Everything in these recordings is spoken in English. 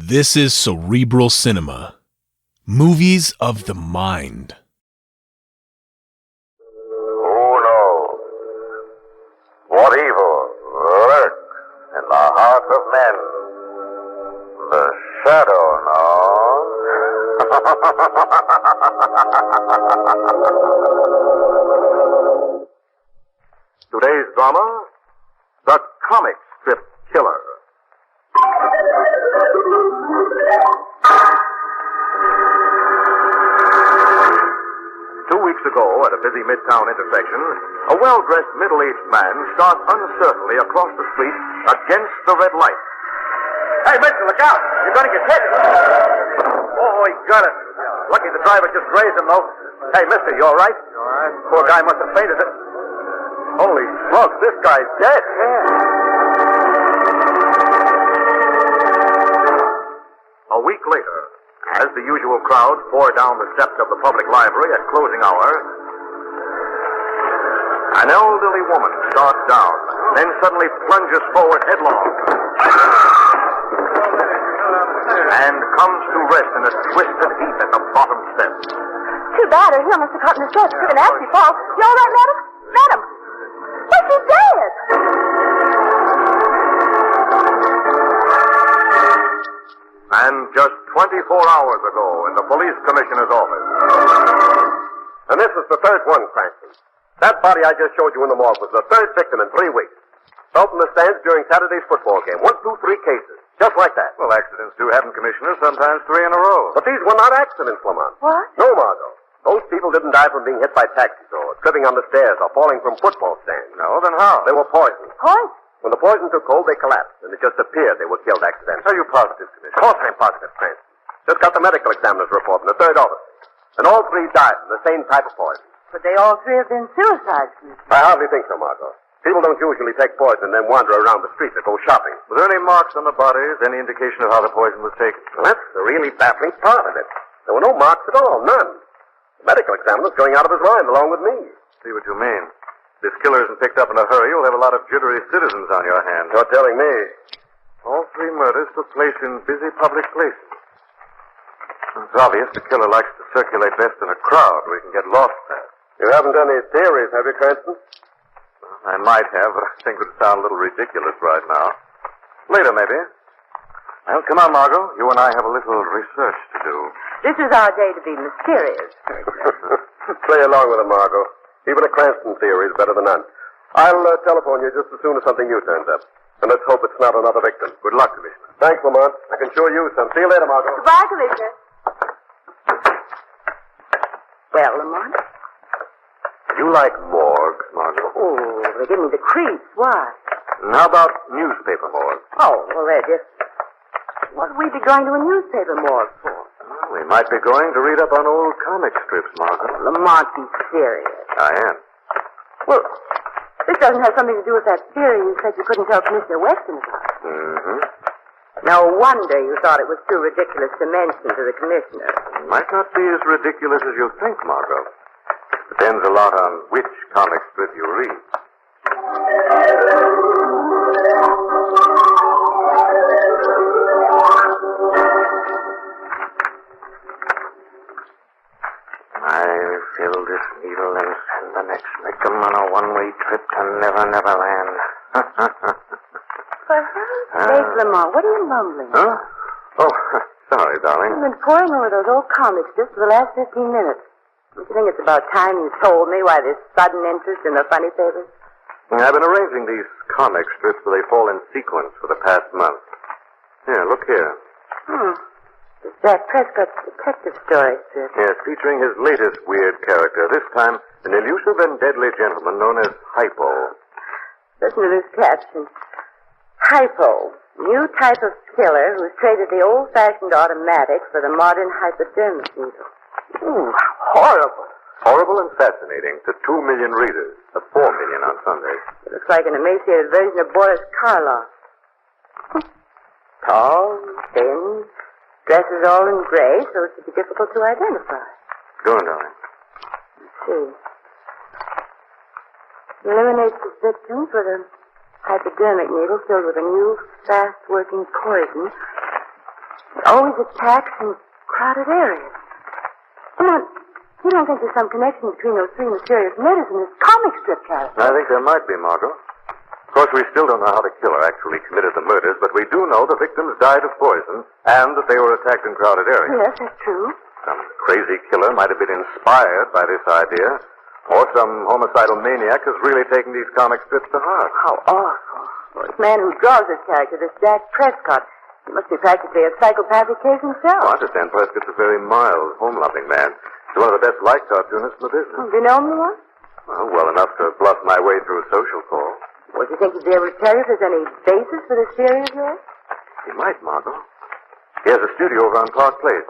This is Cerebral Cinema. Movies of the mind. Who knows what evil lurks in the hearts of men? The shadow knows. Today's drama, The Comic Strip Killer. 2 weeks ago, at a busy midtown intersection, a well-dressed middle-aged man starts uncertainly across the street against the red light. Hey, mister, look out! You're going to get hit! Oh, he got it. Lucky the driver just grazed him, though. Hey, mister, you all right? All right. Poor guy must have fainted. Holy smokes, this guy's dead. A week later, as the usual crowd pour down the steps of the public library at closing hour, an elderly woman starts down, then suddenly plunges forward headlong, and comes to rest in a twisted heap at the bottom step. Too bad her heel must have caught in the steps. Took a nasty fall. You all right, madam? Madam! Why, she's dead! And just 24 hours ago in the police commissioner's office. And this is the third one, Cranston. That body I just showed you in the morgue was the third victim in 3 weeks. Fell from the stands during Saturday's football game. 1, 2, 3 cases. Just like that. Well, accidents do happen, Commissioner, sometimes 3 in a row. But these were not accidents, Lamont. What? No, Margot. Those people didn't die from being hit by taxis or tripping on the stairs or falling from football stands. No, then how? They were poisoned. Poison? When the poison took hold, they collapsed, and it just appeared they were killed accidentally. Are you positive, Commissioner? Of course I'm positive, Cranston. Just got the medical examiner's report from the third office. And all 3 died from the same type of poison. But they all 3 have been suicides, Commissioner. I hardly think so, Margot. People don't usually take poison and then wander around the street or go shopping. Were there any marks on the bodies? Any indication of how the poison was taken? Well, that's the really baffling part of it. There were no marks at all, none. The medical examiner's going out of his mind along with me. See what you mean. If this killer isn't picked up in a hurry, you'll have a lot of jittery citizens on your hands. You're telling me. All 3 murders took place in busy public places. It's obvious the killer likes to circulate best in a crowd where he can get lost fast. You haven't any theories, have you, Cranston? I might have, but I think it would sound a little ridiculous right now. Later, maybe. Well, come on, Margot. You and I have a little research to do. This is our day to be mysterious. Play along with it, Margot. Even a Cranston theory is better than none. I'll telephone you just as soon as something new turns up. And let's hope it's not another victim. Good luck, Commissioner. Thanks, Lamont. I can sure use some. See you later, Margot. Goodbye, Commissioner. Well, Lamont? You like morgues, Margot? Oh, they give me the creeps. Why? And how about newspaper morgues? Oh, well, they're just... What would we be going to a newspaper morgue for? Well, we might be going to read up on old comic strips, Margot. Lamont, be serious. I am. Well, this doesn't have something to do with that theory you said you couldn't tell Commissioner Weston about. Mm-hmm. No wonder you thought it was too ridiculous to mention to the commissioner. It might not be as ridiculous as you think, Margot. Depends a lot on which comic strip you read. I fill this needle and send the next victim on a one-way trip to Never Never Land. For heaven's sake, Lamont, what are you mumbling? Huh? Oh, sorry, darling. I've been poring over those old comics just for the last 15 minutes. Don't you think it's about time you told me why this sudden interest in the funny papers? I've been arranging these comic strips so they fall in sequence for the past month. Here, look here. It's Jack Prescott's detective story strip. Yes, featuring his latest weird character. This time, an elusive and deadly gentleman known as Hypo. Listen to this caption. Hypo, new type of killer who's traded the old-fashioned automatic for the modern hypodermic needle. Ooh, horrible. Horrible and fascinating to 2 million readers, to 4 million on Sunday. It looks like an emaciated version of Boris Karloff. Tall, thin, dresses all in gray, so it should be difficult to identify. Go on, darling. Let's see. He eliminates his victims with a hypodermic needle filled with a new, fast-working poison. It always attacks in crowded areas. Come on. You don't think there's some connection between those three mysterious murders and this comic strip character? I think there might be, Margot. Of course, we still don't know how the killer actually committed the murders, but we do know the victims died of poison and that they were attacked in crowded areas. Yes, that's true. Some crazy killer might have been inspired by this idea, or some homicidal maniac has really taken these comic strips to heart. How awful. Well, this man who draws this character, this Jack Prescott, he must be practically a psychopathic case himself. Oh, I understand Prescott's a very mild, home-loving man. He's one of the best liked cartoonists in the business. Do you know him, one? Well enough to bluff my way through a social call. Well, do you think he'd be able to tell you if there's any basis for this theory of yours? He might, Margot. He has a studio over on Park Place.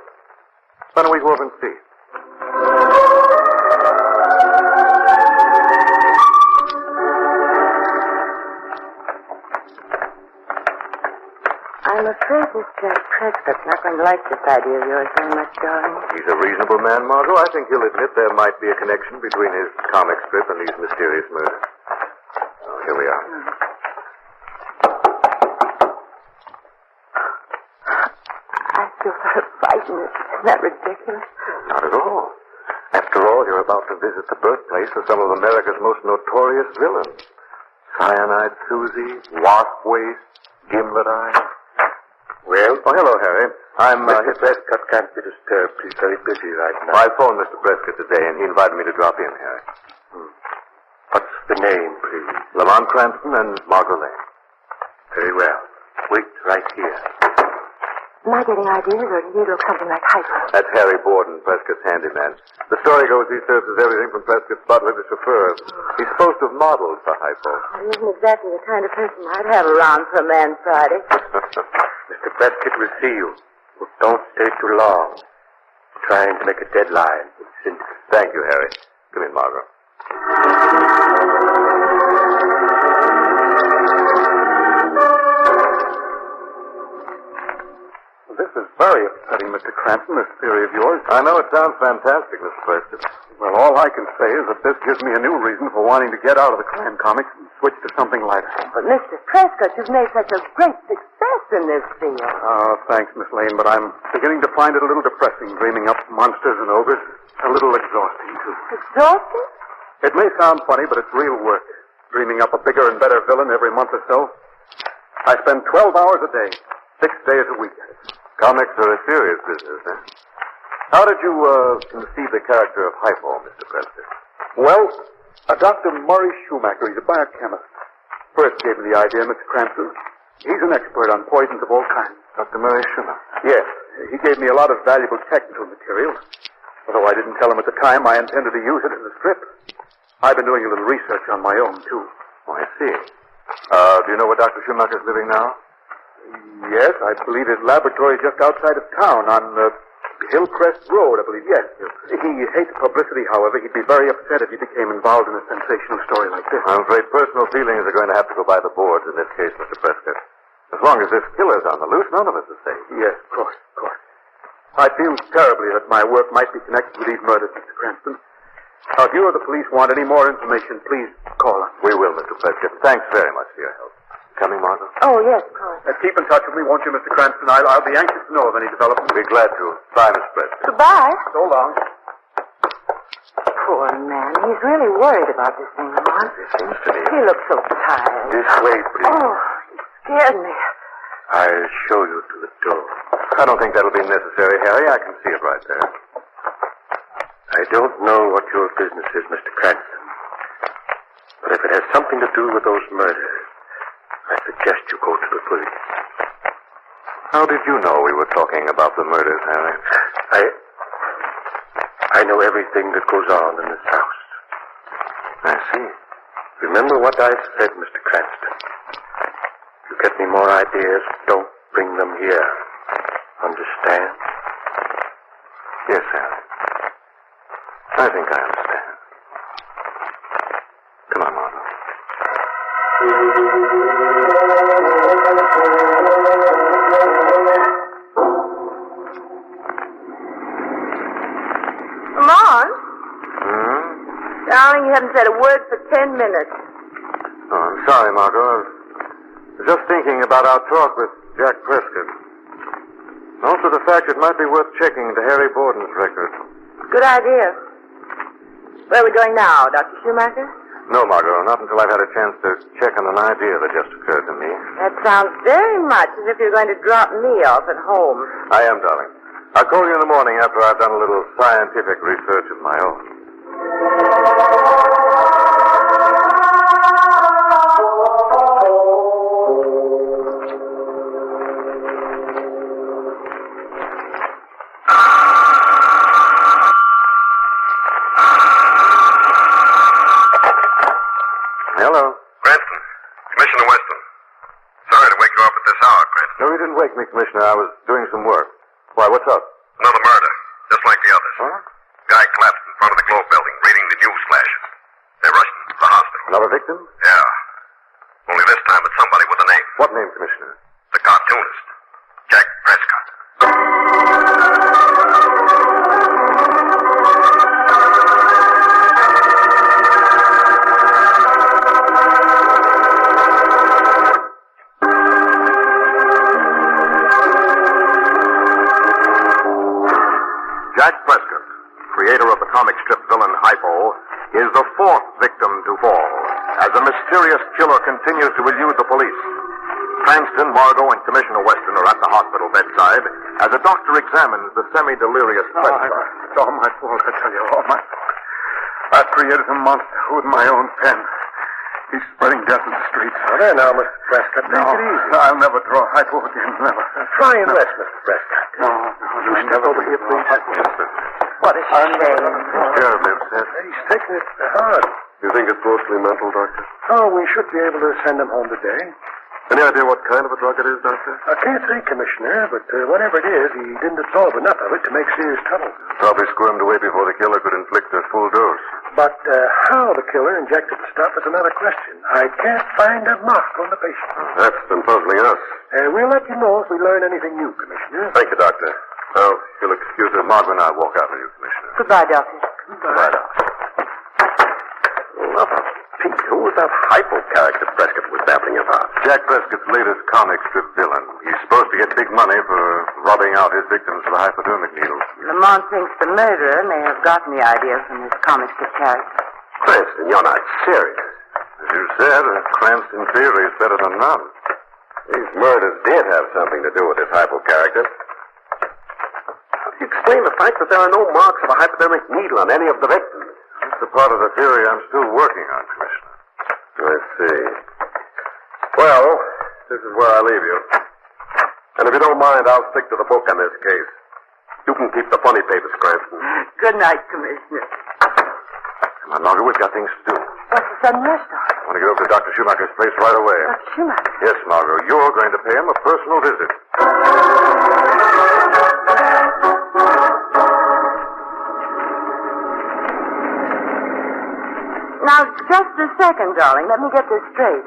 Why don't we go over and see? I'm afraid this Jack Prescott's not going to like this idea of yours very much, darling. He's a reasonable man, Margot. I think he'll admit there might be a connection between his comic strip and these mysterious murders. Oh, here we are. I feel sort of frightened. Isn't that ridiculous? Not at all. After all, you're about to visit the birthplace of some of America's most notorious villains. Cyanide Susie, Wasp Waste, Gimlet Eye. Well? Oh, hello, Harry. I'm, Mr. Prescott can't be disturbed. He's very busy right now. I phoned Mr. Prescott today, and he invited me to drop in, Harry. What's the name, please? Lamont Cranston and Margot Lane. Very well. Wait right here. Am I getting ideas, or do you look something like hyper? That's Harry Borden, Prescott's handyman. The story goes he serves as everything from Prescott's butler to chauffeur. He's supposed to have modeled for Hypo. He isn't exactly the kind of person I'd have around for a man Friday. Mr. Prescott will see you. But don't stay too long. Trying to make a deadline with Cindy. Thank you, Harry. Come in, Margot. This is very upsetting, Mr. Cranston, this theory of yours. I know it sounds fantastic, Mr. Prescott. Well, all I can say is that this gives me a new reason for wanting to get out of the crime comics and switch to something lighter. But, Mr. Prescott, you've made such a great success in this field. Oh, thanks, Miss Lane, but I'm beginning to find it a little depressing, dreaming up monsters and ogres. A little exhausting, too. Exhausting? It may sound funny, but it's real work. Dreaming up a bigger and better villain every month or so. I spend 12 hours a day, 6 days a week. Comics are a serious business, eh? How did you, conceive the character of Hypo, Mr. Prescott? Well, Dr. Murray Schumacher, he's a biochemist. First gave me the idea, Mr. Cranston. He's an expert on poisons of all kinds. Dr. Murray Schumacher? Yes, he gave me a lot of valuable technical material. Although I didn't tell him at the time I intended to use it in the strip. I've been doing a little research on my own, too. Oh, I see. Do you know where Dr. Schumacher's living now? Yes, I believe his laboratory is just outside of town on Hillcrest Road, I believe, yes. He hates publicity, however. He'd be very upset if he became involved in a sensational story like this. I'm afraid personal feelings are going to have to go by the boards in this case, Mr. Prescott. As long as this killer's on the loose, none of us is safe. Yes, of course, of course. I feel terribly that my work might be connected with these murders, Mr. Cranston. Now, if you or the police want any more information, please call us. We will, Mr. Prescott. Thanks very much for your help. Coming, Margot? Oh, yes, of course. Keep in touch with me, won't you, Mr. Cranston? I'll be anxious to know of any development. Be glad to. Bye, Mr. Prescott. Goodbye. So long. Poor man. He's really worried about this thing, Lamont. It seems to me. He looks so tired. This way, please. Oh, he scared me. I'll show you to the door. I don't think that'll be necessary, Harry. I can see it right there. I don't know what your business is, Mr. Cranston. But if it has something to do with those murders, I suggest you go to the police. How did you know we were talking about the murders, Harry? I know everything that goes on in this house. I see. Remember what I said, Mr. Cranston. You get me more ideas, don't bring them here. Understand? Yes, Harry. I think I understand. Come on, Margot. Lamont? Darling, you haven't said a word for 10 minutes. Oh, I'm sorry, Margot. I was just thinking about our talk with Jack Prescott. Also the fact it might be worth checking into Harry Borden's record. Good idea. Where are we going now, Dr. Schumacher? No, Margot, not until I've had a chance to check on an idea that just occurred to me. That sounds very much as if you're going to drop me off at home. I am, darling. I'll call you in the morning after I've done a little scientific research of my own. Hello. Cranston. Commissioner Weston. Sorry to wake you up at this hour, Cranston. No, you didn't wake me, Commissioner. I was doing some work. Why, what's up? Another murder, just like the others. Huh? Guy collapsed in front of the Globe building, reading the news flashes. They rushed him to the hospital. Another victim? Yeah. Only this time it's somebody with a name. What name, Commissioner? The cartoonist. Jack Prescott. Jack Prescott, creator of the comic strip villain Hypo, is the fourth victim to fall as a mysterious killer continues to elude the police. Cranston, Margot, and Commissioner Weston are at the hospital bedside as a doctor examines the semi-delirious Prescott. It's all my fault, I tell you. All my fault. I created a monster with my own pen. He's spreading death in the streets. Now, there now, Mr. Prescott. No, Take it easy. I'll never draw hypo again. Never. Try and rest, Mr. Prescott. No. You step over here, please. What a shame. Terribly upset. He's taking it hard. You think it's mostly mental, Doctor? Oh, we should be able to send him home today. Any idea what kind of a drug it is, Doctor? I can't say, Commissioner, but whatever it is, he didn't absorb enough of it to make serious trouble. Probably squirmed away before the killer could inflict a full dose. But how the killer injected the stuff is another question. I can't find a mark on the patient. That's been puzzling us. We'll let you know if we learn anything new, Commissioner. Thank you, Doctor. Well, if you'll excuse us, Margaret and I'll walk out with you, Commissioner. Goodbye, Doctor. Goodbye, Doctor. Love Pete, who was that hypo character Prescott was babbling about? Jack Prescott's latest comic strip villain. He's supposed to get big money for rubbing out his victims with a hypodermic needle. Lamont thinks the murderer may have gotten the idea from his comic strip character. Cranston, you're not serious. As you said, a Cranston theory is better than none. These murders did have something to do with this hypo character. How do you explain the fact that there are no marks of a hypodermic needle on any of the victims? That's a part of the theory I'm still working on, Commissioner. I see. Well, this is where I leave you. And if you don't mind, I'll stick to the book on this case. You can keep the funny papers, Cranston. Good night, Commissioner. Come on, Margaret, we've got things to do. What's the sudden rush, Doc? I want to get over to Dr. Schumacher's place right away. Dr. Schumacher? Yes, Margot, you're going to pay him a personal visit. Now, just a second, darling. Let me get this straight.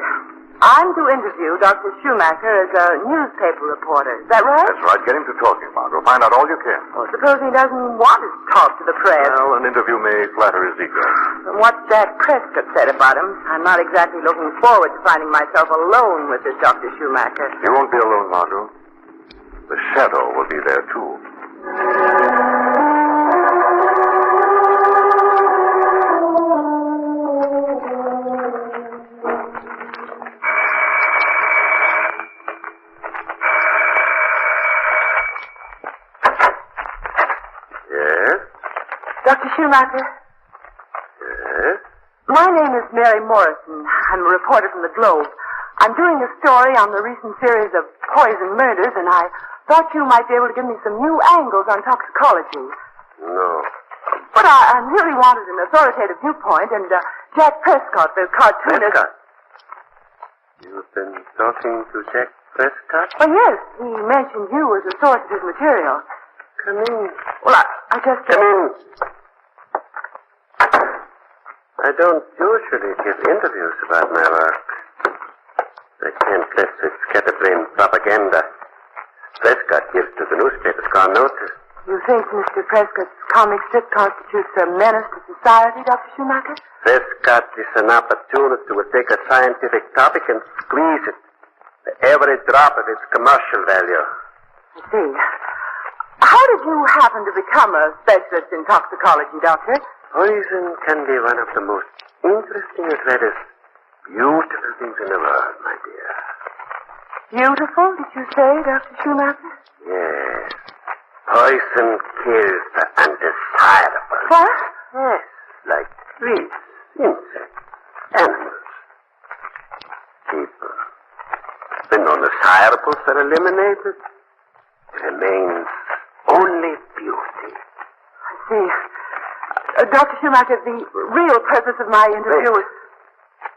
I'm to interview Dr. Schumacher as a newspaper reporter. Is that right? That's right. Get him to talking, Margot. Find out all you can. Well, suppose he doesn't want to talk to the press. Well, an interview may flatter his ego. From what Jack Prescott said about him, I'm not exactly looking forward to finding myself alone with this Dr. Schumacher. You won't be alone, Margot. The shadow will be there, too. Dr. Schumacher? Yes? My name is Mary Morrison. I'm a reporter from the Globe. I'm doing a story on the recent series of poison murders, and I thought you might be able to give me some new angles on toxicology. No. But I really wanted an authoritative viewpoint, and Jack Prescott, the cartoonist... Prescott? You've been talking to Jack Prescott? Well, yes, he mentioned you as a source of his material. Come in. Well, I just... Come in. I don't usually give interviews about my work. I can't let this scatterbrain propaganda Prescott gives to the newspapers gone notice. You think Mr. Prescott's comic strip constitutes a menace to society, Dr. Schumacher? Prescott is an opportunist who will take a scientific topic and squeeze it to every drop of its commercial value. I see. did you happen to become a specialist in toxicology, Doctor? Poison can be one of the most interesting as well as beautiful things in the world, my dear. Beautiful, did you say, Dr. Schumacher? Yes. Poison kills the undesirable. What? Yes, like trees, insects, animals, people. When undesirables are eliminated, remains only beauty. I see. Dr. Schumacher, the real purpose of my interview is...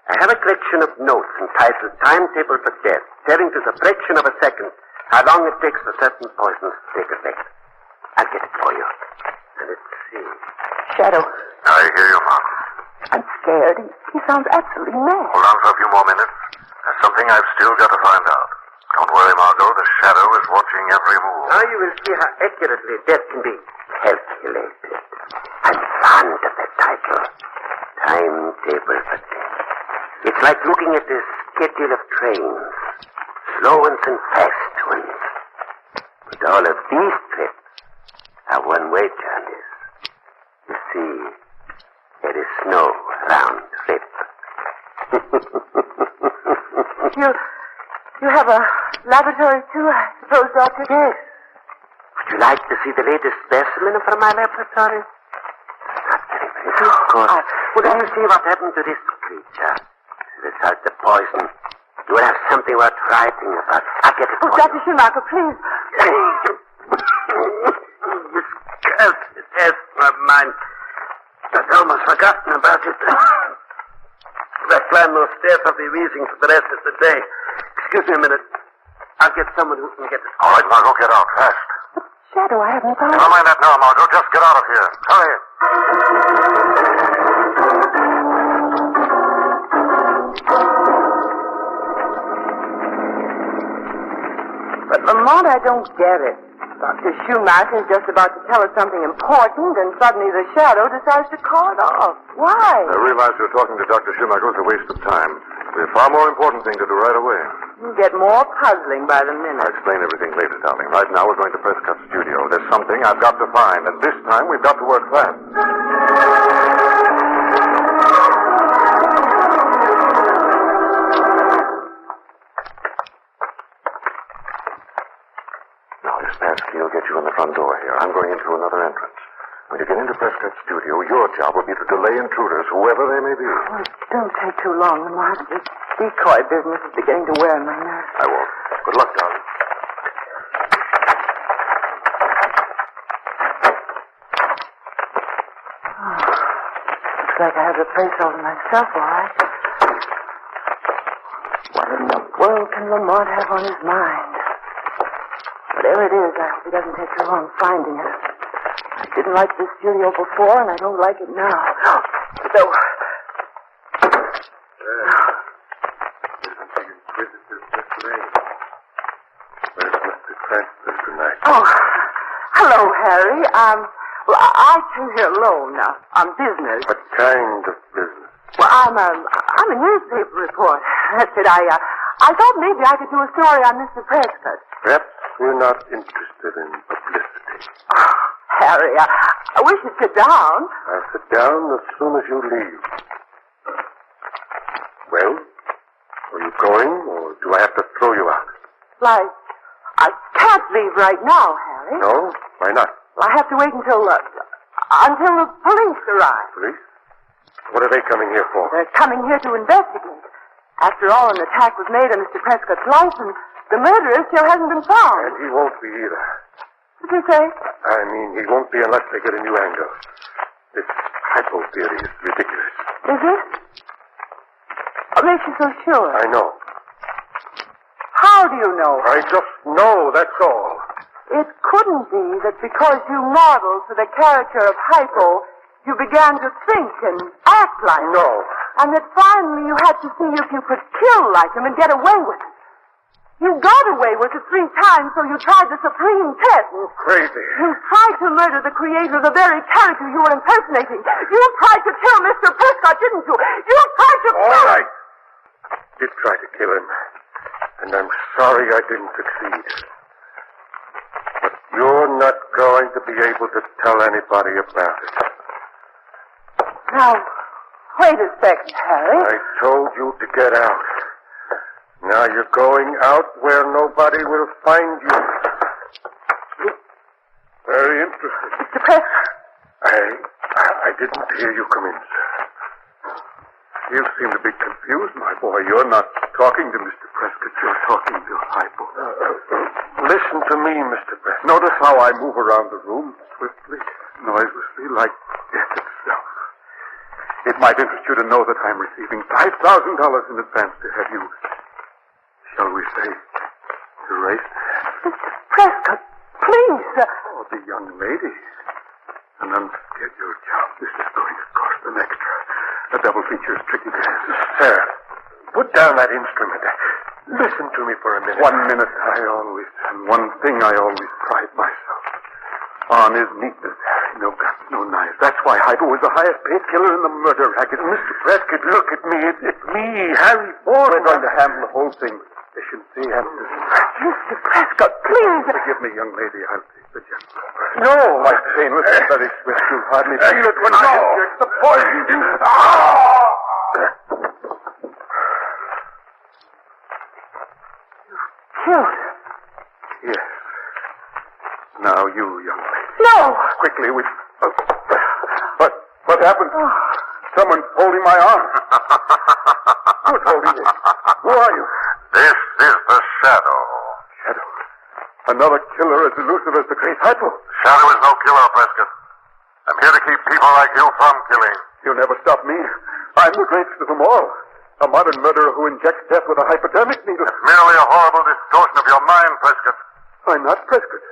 I have a collection of notes entitled Timetable for Death, telling to the fraction of a second how long it takes for certain poisons to take effect. I'll get it for you. And let's see. Shadow. I hear you, Margot. I'm scared. He sounds absolutely mad. Hold on for a few more minutes. There's something I've still got to find out. Don't worry, Margot. The shadow is watching every move. Now you will see how accurately death can be calculated. I'm fond of that title. Timetable for Death. It's like looking at this schedule of trains. Slow ones and fast ones. But all of these trips are one-way journeys. You see, there is no round trip. You have a laboratory, too, I suppose, Doctor? Yes. Would you like to see the latest specimen from my laboratory? Not very pretty, of course. Well, then you see what happened to this creature. The result of poison. You will have something worth writing about. I'll get it for Dr. you. Schumacher, please. This cursed asthma of mine. I'd almost forgotten about it. If I climb those stairs, I'll be wheezing for the rest of the day. Excuse me a minute. I'll get someone who can get it. All right, Margot, get out fast. Shadow, I haven't found... Never mind that now, Margot. Just get out of here. Hurry. But, Lamont, I don't get it. Dr. Schumacher is just about to tell us something important, and suddenly the shadow decides to call it off. Why? I realize you're talking to Dr. Schumacher is a waste of time. We have far more important thing to do right away. You get more puzzling by the I'll minute. explain everything later, darling. Right now, we're going to Prescott's studio. There's something I've got to find, and this time we've got to work fast. Now, this passkey will get you in the front door here. I'm going in through another entrance. When you get into Prescott's studio, your job will be to delay intruders, whoever they may be. Oh, don't take too long, Lamont. This decoy business is beginning to wear on my nerves. I won't. Good luck, darling. Looks like I have the place all to myself, all right. What in the world can Lamont have on his mind? Whatever it is, I hope he doesn't take too long finding it. I didn't like this studio before, and I don't like it now. So... Oh, hello, Harry. Well, I came here alone on business. What kind of business? Well, I'm a newspaper reporter. That's it. I thought maybe I could do a story on Mr. Prescott. Perhaps we're not interested in publicity. Oh, Harry, I wish you'd sit down. I'll sit down as soon as you leave. Well, are you going, or do I have to throw you out? Like, I can't leave right now, Harry. No? Why not? I have to wait until the police arrive. Police? What are they coming here for? They're coming here to investigate. After all, an attack was made on Mr. Prescott's life, and the murderer still hasn't been found. And he won't be either. What did you say? I mean, he won't be unless they get a new angle. This hypo theory is ridiculous. Is it? What makes you so sure? I know. How do you know? I just know, that's all. It couldn't be that because you modeled for the character of Hypo, you began to think and act like him. No. And that finally you had to see if you could kill like him and get away with it. You got away with it 3 times, so you tried the supreme test. Crazy. You tried to murder the creator of the very character you were impersonating. You tried to kill Mr. Prescott, didn't you? You tried to kill... All right. Did try to kill him. And I'm sorry I didn't succeed. But you're not going to be able to tell anybody about it. Now, wait a second, Harry. I told you to get out. Now you're going out where nobody will find you. Very interesting. Mr. Prescott. I didn't hear you come in, sir. You seem to be confused, my boy. You're not talking to Mr. Prescott. You're talking to Hypo. Listen to me, Mr. Prescott. Notice how I move around the room swiftly, noiselessly, like death itself. It might interest you to know that I'm receiving $5,000 in advance to have you, shall we say, erased. Mr. Prescott, please. Oh, the young lady. An unscheduled job. This is going to cost an extra. A double feature is tricky to answer. Sir, put down that instrument. Listen to me for a minute. 1 minute and one thing I always pride myself on is neatness. No guns, no knives. That's why Hypo was the highest paid killer in the murder racket. Mr. Prescott, look at me. It's me, Harry Ford. We're going to handle the whole thing with efficiency and Mr. Prescott, please. Forgive me, young lady. I'll take the gentle. No, my painless and very swift. You'll hardly feel it when I inject the poison. Killed. Yes. Now you, young lady. No. Quickly, we... What happened? Someone's holding my arm. Who's holding it? Who are you? This is the Shadow. Shadow. Another killer as elusive as the great Hypo. Shadow is no killer, Prescott. I'm here to keep people like you from killing. You'll never stop me. I'm the greatest of them all. A modern murderer who injects death with a hypodermic needle. It's merely a horrible distortion of your mind, Prescott. I'm not Prescott.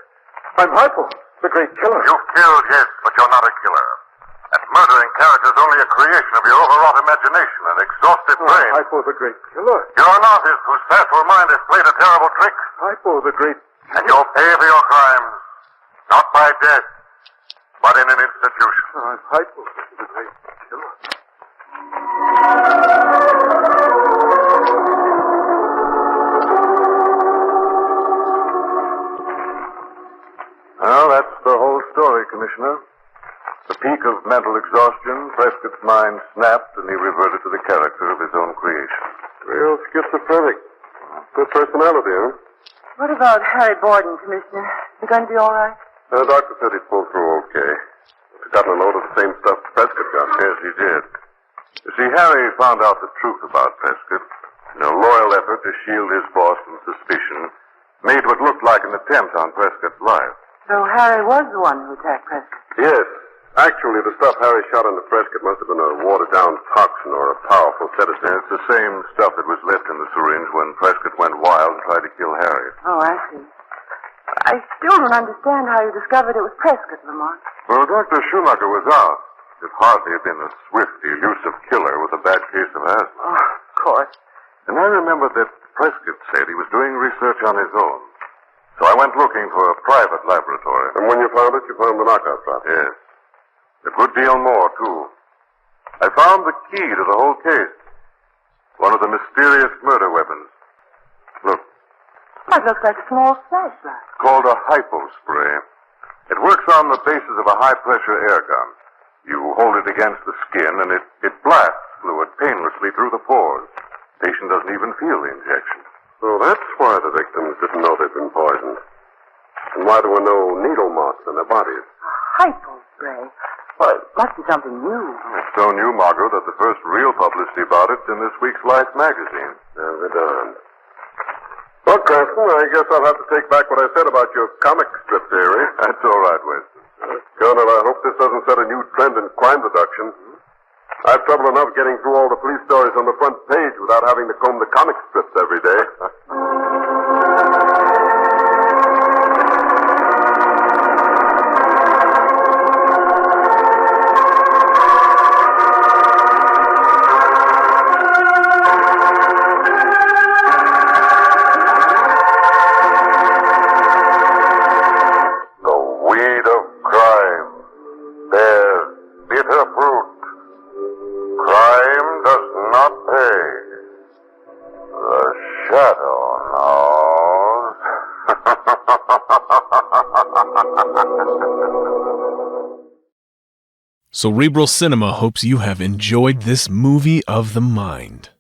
I'm Hypo, the great killer. You've killed, yes, but you're not a killer. And murdering characters is only a creation of your overwrought imagination and exhausted brain. Hypo, the great killer. You're an artist whose facile mind has played a terrible trick. Hypo, the great... And you'll pay for your crimes, not by death, but in an institution. I'm Hypo, the great killer. Well, that's the whole story, Commissioner. The peak of mental exhaustion, Prescott's mind snapped, and he reverted to the character of his own creation. Real schizophrenic. Good personality, huh? What about Harry Borden, Commissioner? Is he going to be all right? The doctor said he'd pull through okay. He's gotten a load of the same stuff Prescott got. Yes, he did. You see, Harry found out the truth about Prescott. In a loyal effort to shield his boss from suspicion, made what looked like an attempt on Prescott's life. So Harry was the one who attacked Prescott? Yes. Actually, the stuff Harry shot into Prescott must have been a watered-down toxin or a powerful sedative. It's the same stuff that was left in the syringe when Prescott went wild and tried to kill Harry. Oh, I see. I still don't understand how you discovered it was Prescott, Lamont. Well, Dr. Schumacher was out. It hardly had been a swift, elusive killer with a bad case of asthma. Oh, of course. And I remembered that Prescott said he was doing research on his own. So I went looking for a private laboratory. And when you found it, you found the knockout drop. Yes. A good deal more, too. I found the key to the whole case. One of the mysterious murder weapons. Look. That looks like a small flashlight. Called a hypo spray. It works on the basis of a high-pressure air gun. You hold it against the skin, and it blasts fluid painlessly through the pores. The patient doesn't even feel the injection. So that's why the victims didn't know they'd been poisoned. And why there were no needle marks on their bodies. Hypo spray? Well, it must be something new. It's so new, Margot, that the first real publicity about it's in this week's Life magazine. Never done. Well, Cranston, I guess I'll have to take back what I said about your comic strip theory. That's all right, Weston. Colonel, I hope this doesn't set a new trend in crime reduction. I've trouble enough getting through all the police stories on the front page without having to comb the comic strips every day. Shadow now. Cerebral Cinema hopes you have enjoyed this movie of the mind.